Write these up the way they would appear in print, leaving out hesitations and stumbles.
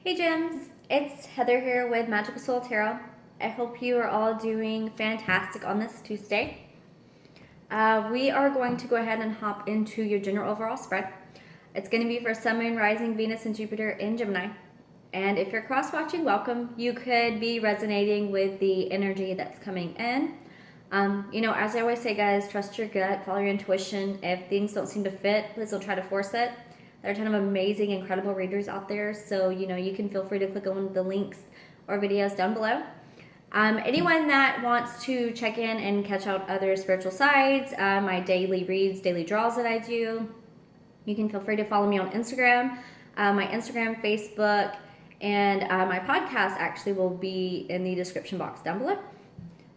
Hey Gems, it's Heather here with Magical Soul Tarot. I hope you are all doing fantastic on this Tuesday. We are going to go ahead and hop into your general overall spread. It's going to be for Sun, Moon, Rising, Venus, and Jupiter in Gemini. And if you're cross-watching, welcome. You could be resonating with the energy that's coming in. As I always say, guys, trust your gut, follow your intuition. If things don't seem to fit, please don't try to force it. There are a ton of amazing, incredible readers out there, so you can feel free to click on one of the links or videos down below. Anyone that wants to check in and catch out other spiritual sides, my daily reads, daily draws that I do, you can feel free to follow me on Instagram. My Instagram, Facebook, and my podcast actually will be in the description box down below. All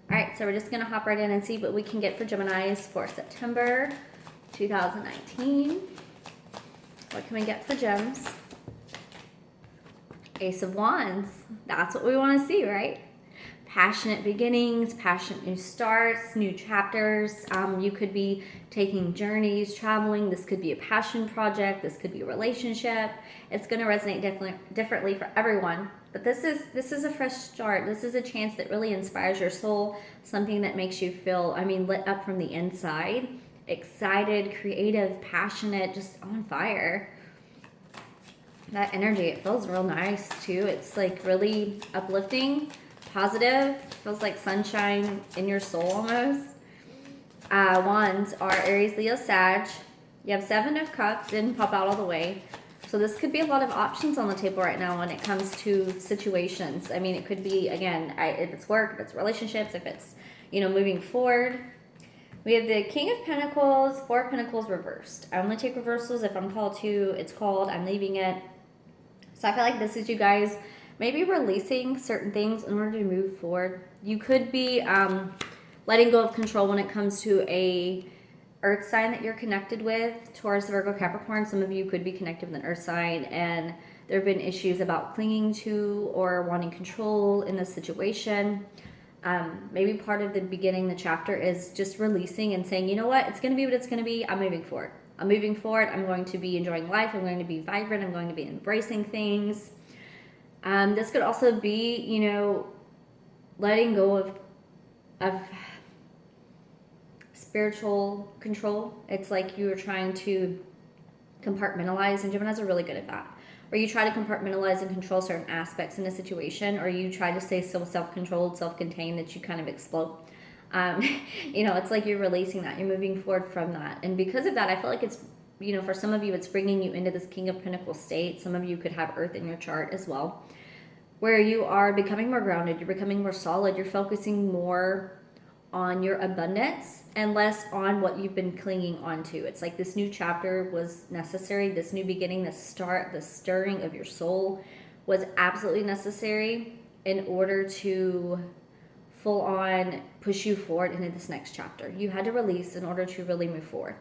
right, so we're just going to hop right in and see what we can get for Geminis for September 2019. What can we get for gems? Ace of Wands. That's what we want to see, right? Passionate beginnings, passionate new starts, new chapters. You could be taking journeys, traveling. This could be a passion project. This could be a relationship. It's going to resonate differently for everyone. But this is a fresh start. This is a chance that really inspires your soul. Something that makes you feel, lit up from the inside. Excited, creative, passionate, just on fire. That energy, it feels real nice too. It's like really uplifting, positive. Feels like sunshine in your soul almost. Wands are Aries, Leo, Sag. You have 7 of Cups, didn't pop out all the way. So this could be a lot of options on the table right now when it comes to situations. It could be, again, if it's work, if it's relationships, if it's, moving forward. We have the King of Pentacles, 4 of Pentacles reversed. I only take reversals if I'm called to. It's called. I'm leaving it. So I feel like this is you guys maybe releasing certain things in order to move forward. You could be letting go of control when it comes to a earth sign that you're connected with. Taurus, Virgo, Capricorn. Some of you could be connected with an earth sign, and there have been issues about clinging to or wanting control in a situation. Maybe part of the beginning, the chapter is just releasing and saying, you know what, it's going to be what it's going to be. I'm moving forward. I'm moving forward. I'm going to be enjoying life. I'm going to be vibrant. I'm going to be embracing things. This could also be, letting go of spiritual control. It's like you are trying to compartmentalize, and Geminis are really good at that. Or you try to compartmentalize and control certain aspects in a situation, or you try to stay so self-controlled, self-contained that you kind of explode. It's like you're releasing that. You're moving forward from that. And because of that, I feel like it's, for some of you, it's bringing you into this King of Pentacles state. Some of you could have Earth in your chart as well, where you are becoming more grounded. You're becoming more solid. You're focusing more on your abundance and less on what you've been clinging onto. It's like this new chapter was necessary. This new beginning, the start, the stirring of your soul was absolutely necessary in order to full on push you forward into this next chapter. You had to release in order to really move forward.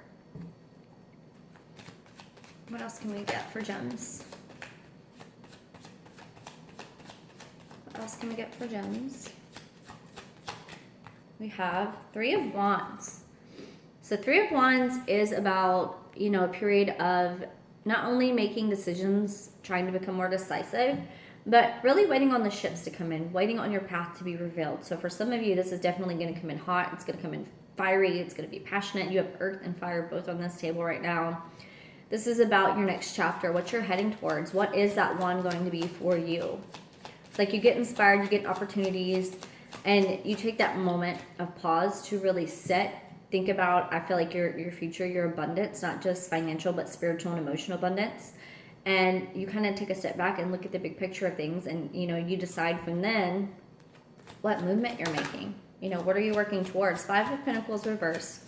What else can we get for gems? What else can we get for gems? We have 3 of Wands. So 3 of Wands is about, a period of not only making decisions, trying to become more decisive, but really waiting on the ships to come in, waiting on your path to be revealed. So for some of you, this is definitely going to come in hot. It's going to come in fiery. It's going to be passionate. You have earth and fire both on this table right now. This is about your next chapter, what you're heading towards. What is that one going to be for you? It's like you get inspired, you get opportunities, and you take that moment of pause to really sit, think about, I feel like your future, your abundance, not just financial, but spiritual and emotional abundance. And you kind of take a step back and look at the big picture of things, and, you decide from then what movement you're making. What are you working towards? 5 of Pentacles reversed.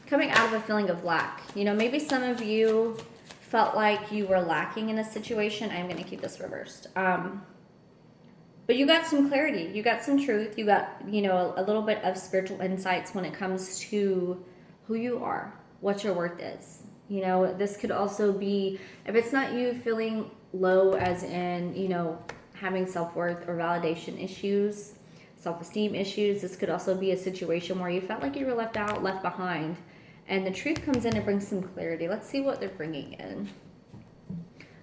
Coming out of a feeling of lack. Maybe some of you felt like you were lacking in a situation. I'm going to keep this reversed. But you got some clarity, you got some truth, you got, a little bit of spiritual insights when it comes to who you are, what your worth is. This could also be, if it's not you feeling low as in, having self-worth or validation issues, self-esteem issues, this could also be a situation where you felt like you were left out, left behind. And the truth comes in and brings some clarity. Let's see what they're bringing in.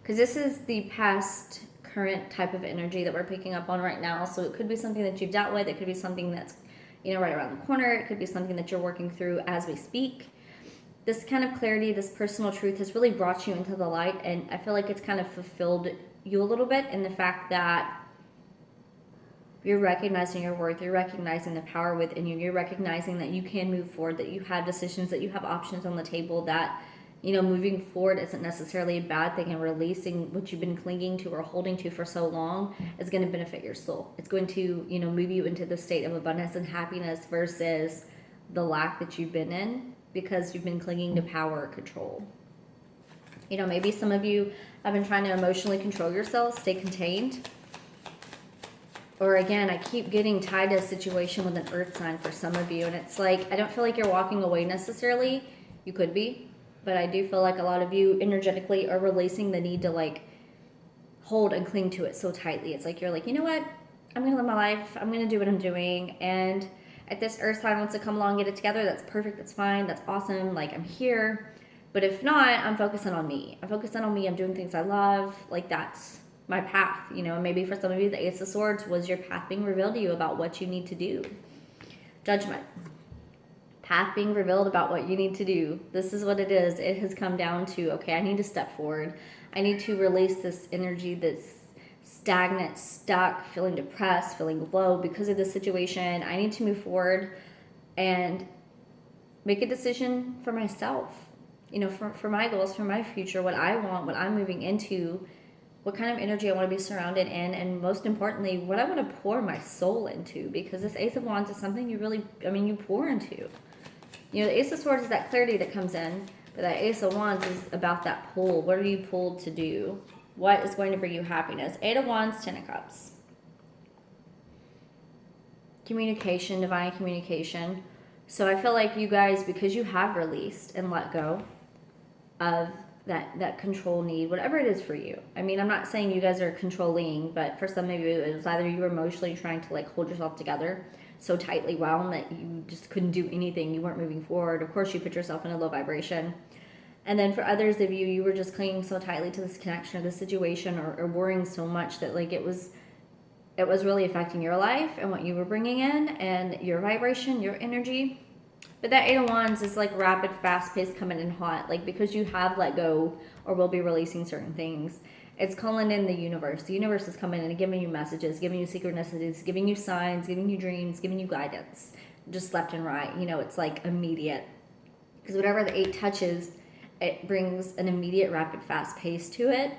Because this is the past current type of energy that we're picking up on right now. So it could be something that you've dealt with. It could be something that's, right around the corner. It could be something that you're working through as we speak. This kind of clarity, this personal truth has really brought you into the light. And I feel like it's kind of fulfilled you a little bit in the fact that you're recognizing your worth, you're recognizing the power within you, you're recognizing that you can move forward, that you have decisions, that you have options on the table, that, moving forward isn't necessarily a bad thing, and releasing what you've been clinging to or holding to for so long is going to benefit your soul. It's going to, move you into the state of abundance and happiness versus the lack that you've been in because you've been clinging to power or control. Maybe some of you have been trying to emotionally control yourself, stay contained. Or again, I keep getting tied to a situation with an earth sign for some of you. And it's like, I don't feel like you're walking away necessarily. You could be. But I do feel like a lot of you energetically are releasing the need to hold and cling to it so tightly. It's like, you're like, you know what? I'm going to live my life. I'm going to do what I'm doing. And if this earth sign wants to come along, get it together, that's perfect. That's fine. That's awesome. I'm here. But if not, I'm focusing on me. I'm focusing on me. I'm doing things I love. That's my path, and maybe for some of you, the Ace of Swords was your path being revealed to you about what you need to do. Judgment. Path being revealed about what you need to do. This is what it is. It has come down to, okay, I need to step forward. I need to release this energy that's stagnant, stuck, feeling depressed, feeling low because of the situation. I need to move forward and make a decision for myself, for my goals, for my future, what I want, what I'm moving into, what kind of energy I want to be surrounded in, and most importantly, what I want to pour my soul into, because this Ace of Wands is something you really, you pour into. The Ace of Swords is that clarity that comes in, but that Ace of Wands is about that pull. What are you pulled to do? What is going to bring you happiness? 8 of Wands, 10 of Cups. Communication, divine communication. So I feel like you guys, because you have released and let go of that control need, whatever it is for you. I'm not saying you guys are controlling, but for some of you, it was either you were emotionally trying to hold yourself together so tightly wound that you just couldn't do anything. You weren't moving forward. Of course, you put yourself in a low vibration. And then for others of you, you were just clinging so tightly to this connection or this situation, or worrying so much that it was really affecting your life and what you were bringing in and your vibration, your energy. But that 8 of Wands is rapid, fast-paced, coming in hot. Because you have let go or will be releasing certain things, it's calling in the universe. The universe is coming in and giving you messages, giving you synchronicities, giving you signs, giving you dreams, giving you guidance, just left and right. It's immediate. Because whatever the 8 touches, it brings an immediate, rapid, fast pace to it.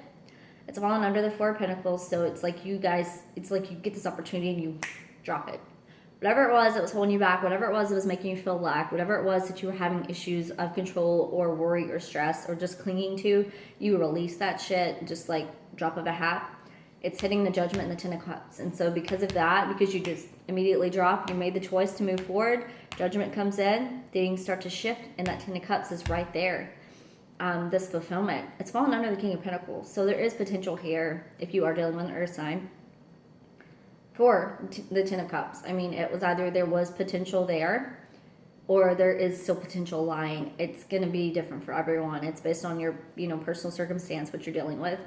It's falling under the 4 of Pentacles, so it's you guys, it's you get this opportunity and you drop it. Whatever it was that was holding you back, whatever it was that was making you feel lack, whatever it was that you were having issues of control or worry or stress or just clinging to, you release that shit just drop of a hat. It's hitting the Judgment and the 10 of Cups. And so because of that, because you just immediately drop, you made the choice to move forward, Judgment comes in, things start to shift, and that 10 of Cups is right there. This fulfillment. It's falling under the King of Pentacles. So there is potential here if you are dealing with an earth sign for the 10 of Cups. It was either there was potential there or there is still potential lying. It's going to be different for everyone. It's based on your, personal circumstance, what you're dealing with.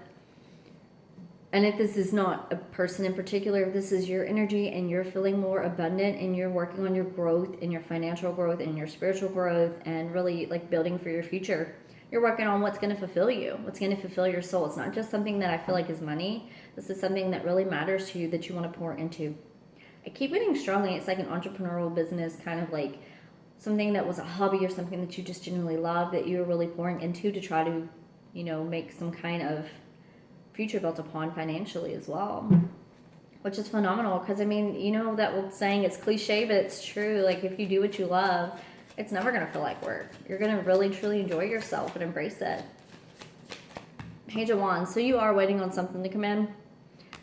And if this is not a person in particular, if this is your energy and you're feeling more abundant and you're working on your growth and your financial growth and your spiritual growth and really building for your future, you're working on what's going to fulfill you, what's going to fulfill your soul. It's not just something that I feel like is money. This is something that really matters to you that you want to pour into. I keep getting strongly, it's an entrepreneurial business, kind of something that was a hobby or something that you just genuinely love, that you're really pouring into to try to, make some kind of future built upon financially as well. Which is phenomenal because, that old saying, it's cliche, but it's true. If you do what you love, it's never going to feel like work. You're going to really, truly enjoy yourself and embrace it. Page of Wands. So you are waiting on something to come in.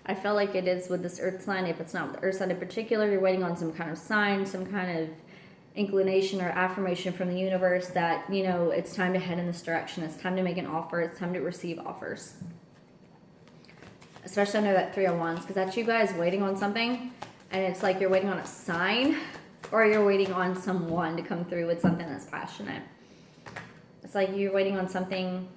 I feel like it is with this earth sign. If it's not with the earth sign in particular, you're waiting on some kind of sign, some kind of inclination or affirmation from the universe that, it's time to head in this direction. It's time to make an offer. It's time to receive offers. Especially under that 3 of Wands, because that's you guys waiting on something. And it's you're waiting on a sign, or you're waiting on someone to come through with something that's passionate. It's you're waiting on something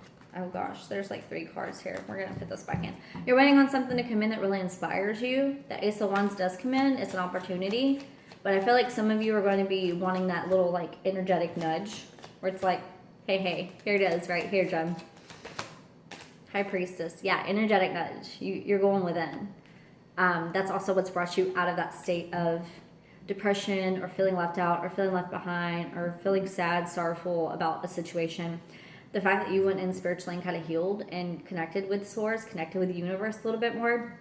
Oh gosh, there's like 3 cards here. We're going to put this back in. You're waiting on something to come in that really inspires you. The Ace of Wands does come in. It's an opportunity. But I feel like some of you are going to be wanting that little like energetic nudge where it's like, hey, here it is right here, Jem. High Priestess. Yeah, energetic nudge. You're going within. That's also what's brought you out of that state of depression or feeling left out or feeling left behind or feeling sad, sorrowful about a situation. The fact that you went in spiritually and kind of healed and connected with Source, connected with the universe a little bit more,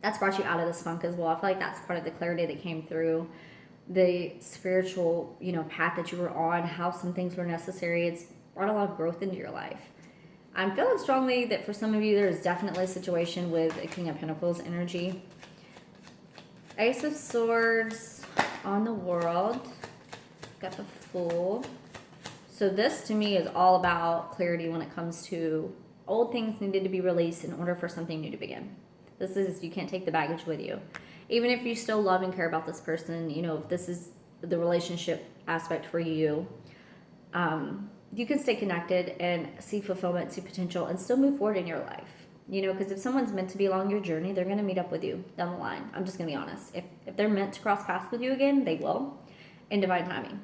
that's brought you out of this funk as well. I feel like that's part of the clarity that came through the spiritual, path that you were on, how some things were necessary. It's brought a lot of growth into your life. I'm feeling strongly that for some of you, there's definitely a situation with a King of Pentacles energy. Ace of Swords on the World. Got the Fool. So this to me is all about clarity when it comes to old things needed to be released in order for something new to begin. This is, you can't take the baggage with you. Even if you still love and care about this person, if this is the relationship aspect for you, you can stay connected and see fulfillment, see potential, and still move forward in your life. Because if someone's meant to be along your journey, they're going to meet up with you down the line. I'm just going to be honest. If they're meant to cross paths with you again, they will, in divine timing.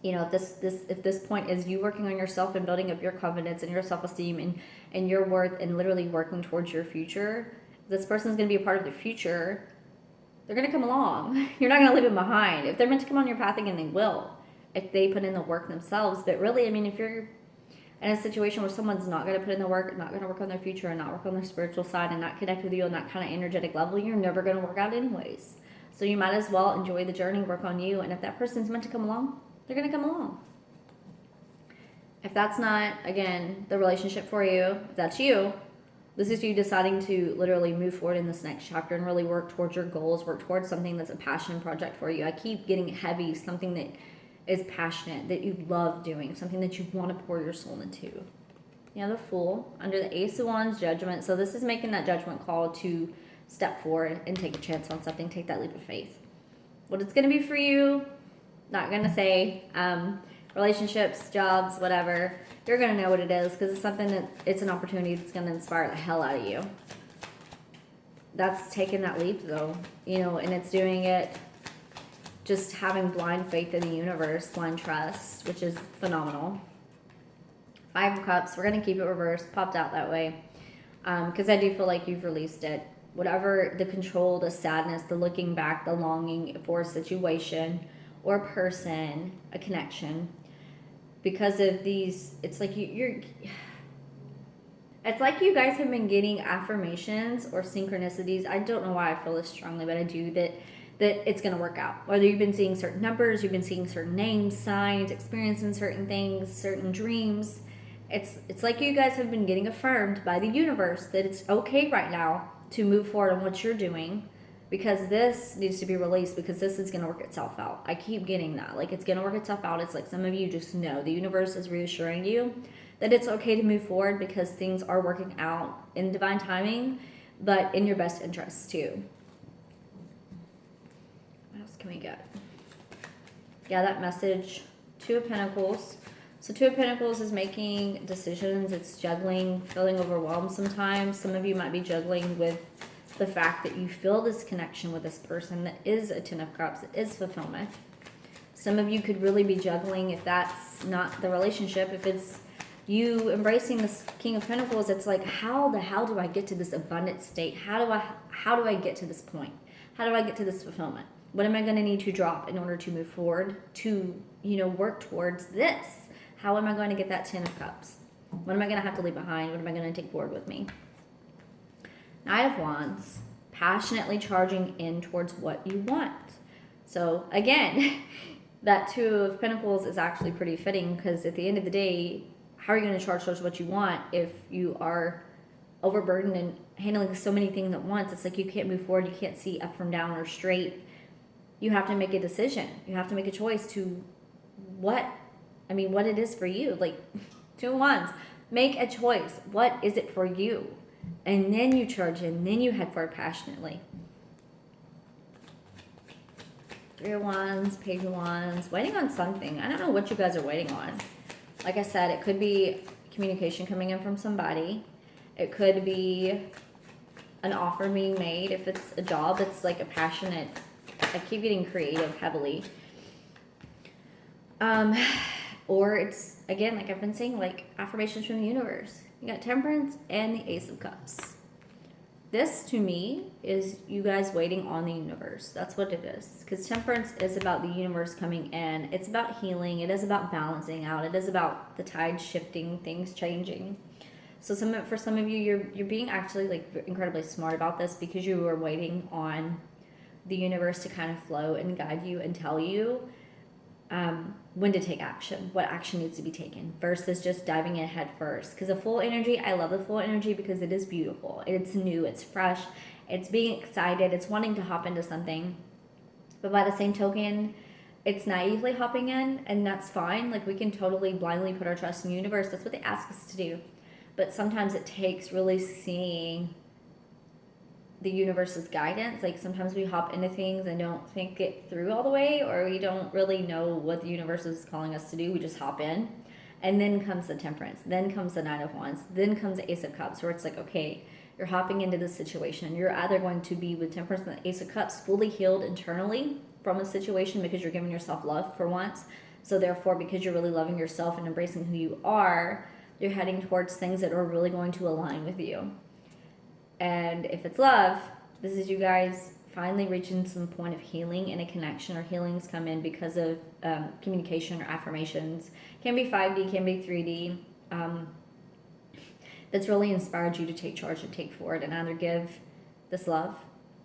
If this point is you working on yourself and building up your confidence and your self-esteem and your worth and literally working towards your future, this person's going to be a part of the future. They're going to come along. You're not going to leave them behind. If they're meant to come on your path again, they will. If they put in the work themselves. But really, if you're in a situation where someone's not going to put in the work, not going to work on their future, and not work on their spiritual side, and not connect with you on that kind of energetic level, you're never going to work out anyways. So you might as well enjoy the journey, work on you, and if that person's meant to come along, they're going to come along. If that's not, again, the relationship for you, if that's you, this is you deciding to literally move forward in this next chapter and really work towards your goals, work towards something that's a passion project for you. I keep getting heavy, something that is passionate, that you love doing, something that you want to pour your soul into. The Fool, under the Ace of Wands, Judgment. So this is making that judgment call to step forward and take a chance on something, take that leap of faith. What it's going to be for you, not going to say. Relationships, jobs, whatever. You're going to know what it is because it's something that it's an opportunity that's going to inspire the hell out of you. That's taking that leap though, and it's doing it just having blind faith in the universe, blind trust, which is phenomenal. 5 of Cups, we're going to keep it reversed, popped out that way because I do feel like you've released it. Whatever the control, the sadness, the looking back, the longing for a situation or a person, a connection, because of these, it's like it's like you guys have been getting affirmations or synchronicities. I don't know why I feel this strongly, but I do, that it's going to work out. Whether you've been seeing certain numbers, you've been seeing certain names, signs, experiencing certain things, certain dreams. It's like you guys have been getting affirmed by the universe that it's okay right now to move forward on what you're doing, because this needs to be released, because this is going to work itself out. I keep getting that. Like, it's going to work itself out. It's like some of you just know. The universe is reassuring you that it's okay to move forward because things are working out in divine timing, but in your best interest too. What else can we get? Yeah, that message. 2 of Pentacles. So 2 of Pentacles is making decisions. It's juggling, feeling overwhelmed sometimes. Some of you might be juggling with the fact that you feel this connection with this person that is a 10 of Cups, that is fulfillment. Some of you could really be juggling if that's not the relationship. If it's you embracing this King of Pentacles, it's like, how the hell do I get to this abundant state? How do I get to this point? How do I get to this fulfillment? What am I going to need to drop in order to move forward to, work towards this? How am I going to get that 10 of Cups? What am I going to have to leave behind? What am I going to take forward with me? Knight of Wands, passionately charging in towards what you want. So again, that 2 of Pentacles is actually pretty fitting, because at the end of the day, how are you going to charge towards what you want if you are overburdened and handling so many things at once? It's like you can't move forward. You can't see up from down or straight. You have to make a decision. You have to make a choice to what it is for you. Like 2 of Wands, make a choice. What is it for you? And then you charge in, then you head forward passionately. 3 of Wands, Page of Wands, waiting on something. I don't know what you guys are waiting on. Like I said, it could be, communication coming in from somebody. It could be an offer being made. If it's a job, it's like a passionate, I keep getting creative heavily. Or it's, again, like I've been saying, like affirmations from the universe. You got Temperance and the Ace of Cups. This, to me, is you guys waiting on the universe. That's what it is. Because Temperance is about the universe coming in. It's about healing. It is about balancing out. It is about the tide shifting, things changing. So for some of you, you're being actually like incredibly smart about this because you were waiting on the universe to kind of flow and guide you and tell you when to take action, what action needs to be taken versus just diving in head first. Because the full energy, I love the full energy because it is beautiful. It's new, it's fresh, it's being excited, it's wanting to hop into something. But by the same token, it's naively hopping in, and that's fine. Like we can totally blindly put our trust in the universe. That's what they ask us to do. But sometimes it takes really seeing the universe's guidance. Like sometimes we hop into things and don't think it through all the way, or we don't really know what the universe is calling us to do. We just hop in, and then comes the Temperance, then comes the Nine of Wands, then comes the Ace of Cups, where it's like, okay, you're hopping into this situation. You're either going to be with Temperance and the Ace of Cups fully healed internally from a situation because you're giving yourself love for once. So therefore, because you're really loving yourself and embracing who you are, you're heading towards things that are really going to align with you. And if it's love, this is you guys finally reaching some point of healing and a connection, or healings come in because of communication or affirmations. Can be 5D, can be 3D. That's really inspired you to take charge and take forward and either give this love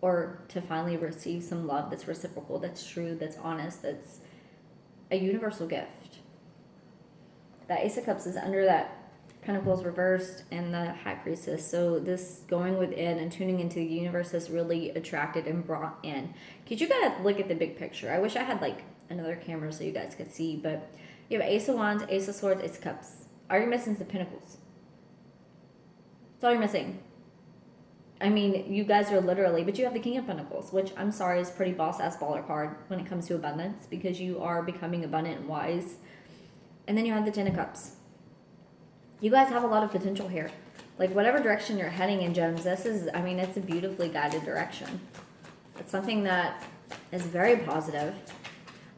or to finally receive some love that's reciprocal, that's true, that's honest, that's a universal gift. That Ace of Cups is under that Pentacles reversed and the High Priestess. So this going within and tuning into the universe has really attracted and brought in. Because you gotta look at the big picture. I wish I had like another camera so you guys could see, but you have Ace of Wands, Ace of Swords, Ace of Cups. All you're missing is the Pentacles. That's all you're missing. I mean, you guys are literally, but you have the King of Pentacles, which I'm sorry is pretty boss-ass baller card when it comes to abundance, because you are becoming abundant and wise. And then you have the Ten of Cups. You guys have a lot of potential here. Like whatever direction you're heading in, gems, this is, I mean, it's a beautifully guided direction. It's something that is very positive.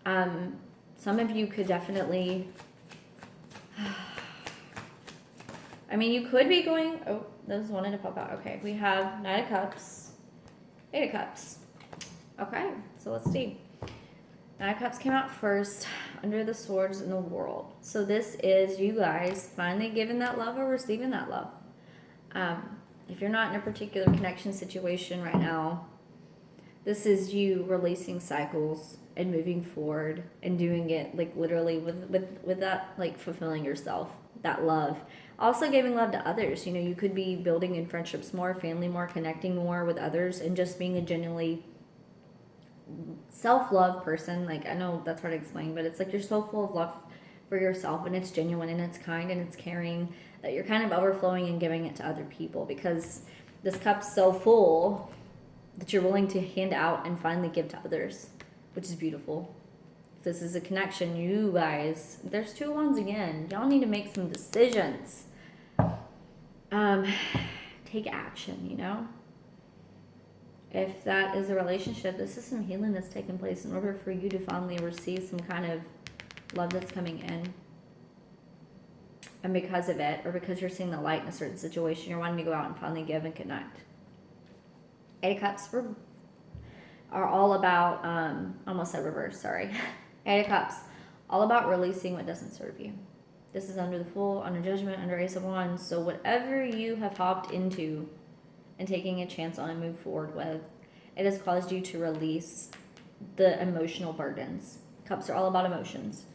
Some of you could definitely, I mean, you could be going, oh, those wanted to pop out. Okay, we have Nine of Cups, Eight of Cups. Okay, so let's see. Nine of Cups came out first, under the Swords in the World. So this is you guys finally giving that love or receiving that love. If you're not in a particular connection situation right now, this is you releasing cycles and moving forward and doing it like literally with that, like fulfilling yourself, that love. Also giving love to others. You know, you could be building in friendships more, family more, connecting more with others, and just being a genuinely self-love person. Like I know that's hard to explain, but it's like you're so full of love for yourself, and it's genuine and it's kind and it's caring, that you're kind of overflowing and giving it to other people, because this cup's so full that you're willing to hand out and finally give to others, which is beautiful. If this is a connection, you guys, there's 2 wands again. Y'all need to make some decisions. Take action, you know. If that is a relationship, this is some healing that's taking place in order for you to finally receive some kind of love that's coming in. And because of it, or because you're seeing the light in a certain situation, you're wanting to go out and finally give and connect. Eight of Cups are all about, almost said reverse, sorry. Eight of Cups, all about releasing what doesn't serve you. This is under the Fool, under Judgment, under Ace of Wands. So whatever you have hopped into and taking a chance on and move forward with, it has caused you to release the emotional burdens. Cups are all about emotions.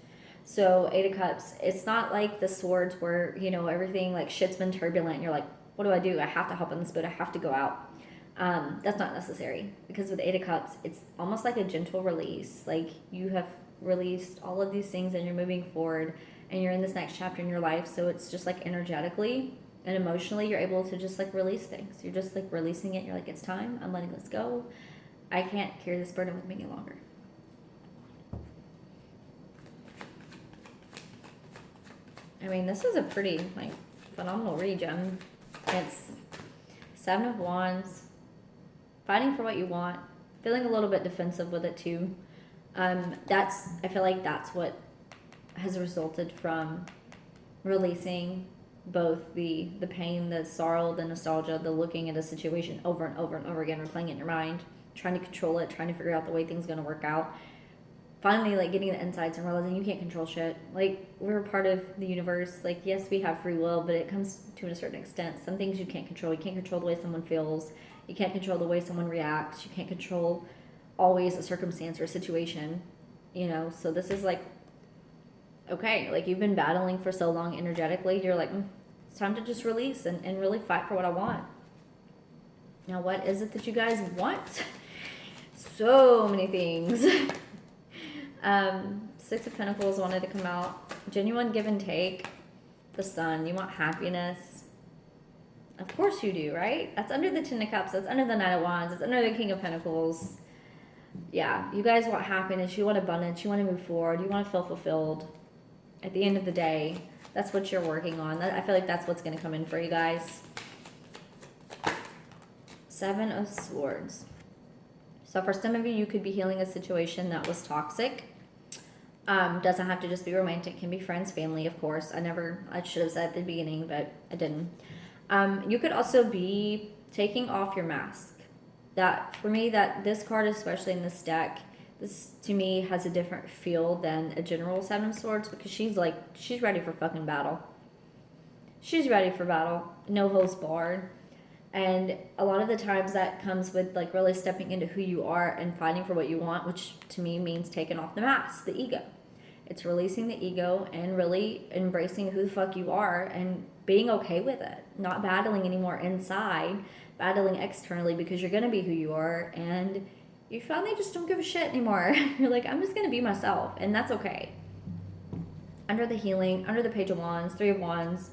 So Eight of Cups, it's not like the Swords where, you know, everything like shit's been turbulent and you're like, what do? I have to hop in this boat. I have to go out. That's not necessary, because with Eight of Cups, it's almost like a gentle release. Like you have released all of these things and you're moving forward and you're in this next chapter in your life. So it's just like energetically and emotionally, you're able to just like release things. You're just like releasing it. You're like, it's time. I'm letting this go. I can't carry this burden with me any longer. I mean, this is a pretty, like, phenomenal region. It's 7 of Wands, fighting for what you want, feeling a little bit defensive with it too. I feel like that's what has resulted from releasing both the pain, the sorrow, the nostalgia, the looking at a situation over and over and over again, replaying it in your mind, trying to control it, trying to figure out the way things are going to work out. Finally, like, getting the insights and realizing you can't control shit. Like, we're a part of the universe. Like, yes, we have free will, but it comes to a certain extent. Some things you can't control. You can't control the way someone feels. You can't control the way someone reacts. You can't control always a circumstance or a situation, you know? So this is like, okay, like, you've been battling for so long energetically. You're like, it's time to just release and really fight for what I want. Now, what is it that you guys want? So many things. 6 of Pentacles wanted to come out. Genuine give and take. The Sun. You want happiness. Of course you do, right? That's under the 10 of Cups. That's under the 9 of Wands. It's under the King of Pentacles. Yeah, you guys want happiness. You want abundance. You want to move forward. You want to feel fulfilled. At the end of the day, that's what you're working on. I feel like that's what's going to come in for you guys. 7 of Swords. So for some of you, you could be healing a situation that was toxic. Doesn't have to just be romantic. Can be friends, family, of course. I should have said at the beginning, but I didn't. You could also be taking off your mask. That, for me, that this card, especially in this deck, this to me has a different feel than a general 7 of Swords, because she's ready for fucking battle. She's ready for battle. No holds barred. And a lot of the times that comes with, like, really stepping into who you are and fighting for what you want, which to me means taking off the mask, the ego. It's releasing the ego and really embracing who the fuck you are and being okay with it. Not battling anymore inside, battling externally, because you're going to be who you are, and you finally just don't give a shit anymore. You're like, I'm just going to be myself, and that's okay. Under the healing, under the Page of Wands, 3 of Wands,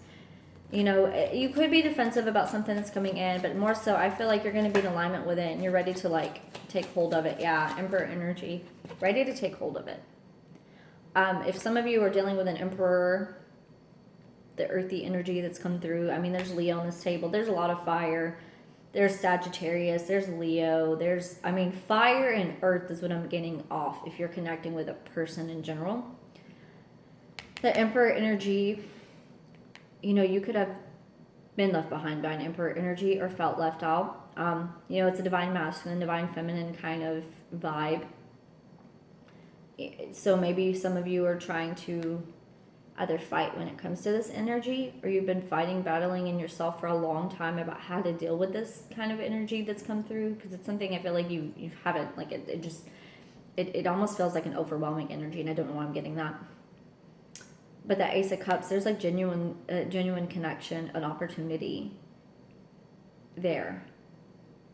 you know, you could be defensive about something that's coming in, but more so, I feel like you're going to be in alignment with it, and you're ready to, like, take hold of it. Yeah, Emperor energy. Ready to take hold of it. If some of you are dealing with an Emperor, the earthy energy that's come through, I mean, there's Leo on this table. There's a lot of fire. There's Sagittarius. There's Leo. Fire and earth is what I'm getting off if you're connecting with a person in general. The Emperor energy, you know, you could have been left behind by an Emperor energy or felt left out. You know, it's a divine masculine, divine feminine kind of vibe. So maybe some of you are trying to either fight when it comes to this energy, or you've been battling in yourself for a long time about how to deal with this kind of energy that's come through, because it's something I feel like you haven't, like, it almost feels like an overwhelming energy, and I don't know why I'm getting that. But that Ace of Cups, there's like genuine connection, an opportunity there.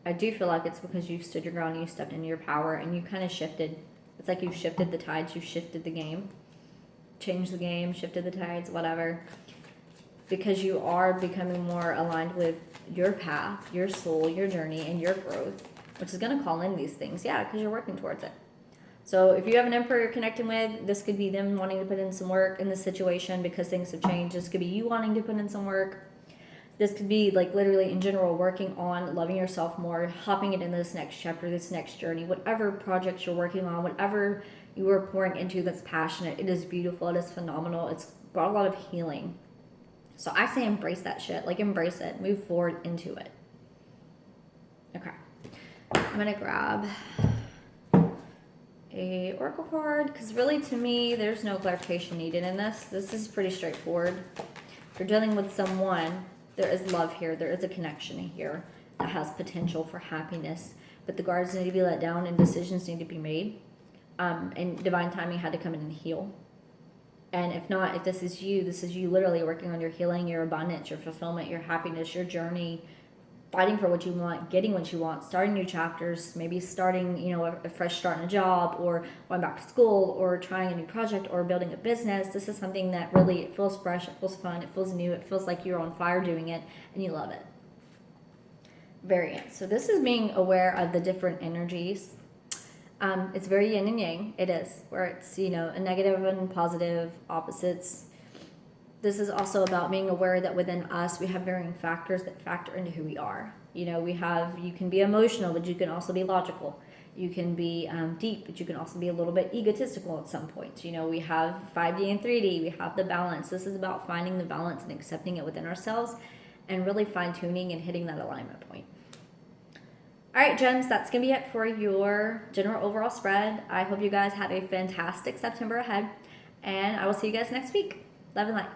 I do feel like it's because you stood your ground, you stepped into your power, and you kind of shifted. It's like you've shifted the tides, you've shifted the game, changed the game, shifted the tides, whatever. Because you are becoming more aligned with your path, your soul, your journey, and your growth, which is going to call in these things. Yeah, because you're working towards it. So if you have an Emperor you're connecting with, this could be them wanting to put in some work in this situation because things have changed. This could be you wanting to put in some work. This could be, like, literally in general working on loving yourself more, hopping it into this next chapter, this next journey, whatever projects you're working on, whatever you are pouring into that's passionate. It is beautiful. It is phenomenal. It's brought a lot of healing. So I say embrace that shit. Like, embrace it. Move forward into it. Okay. I'm going to grab a oracle card, because really, to me, there's no clarification needed in this. This is pretty straightforward. If you're dealing with someone, there is love here. There is a connection here that has potential for happiness, but the guards need to be let down and decisions need to be made. And divine timing had to come in and heal. And if not, if this is you literally working on your healing, your abundance, your fulfillment, your happiness, your journey, fighting for what you want, getting what you want, starting new chapters, maybe starting, you know, a fresh start in a job, or going back to school, or trying a new project, or building a business. This is something that really, it feels fresh, it feels fun, it feels new, it feels like you're on fire doing it, and you love it. Variance. So this is being aware of the different energies. It's very yin and yang. It is, where it's, you know, a negative and positive, opposites. This is also about being aware that within us, we have varying factors that factor into who we are. You know, you can be emotional, but you can also be logical. You can be deep, but you can also be a little bit egotistical at some points. You know, we have 5D and 3D, we have the balance. This is about finding the balance and accepting it within ourselves and really fine tuning and hitting that alignment point. All right, gems, that's going to be it for your general overall spread. I hope you guys have a fantastic September ahead, and I will see you guys next week. Love and light.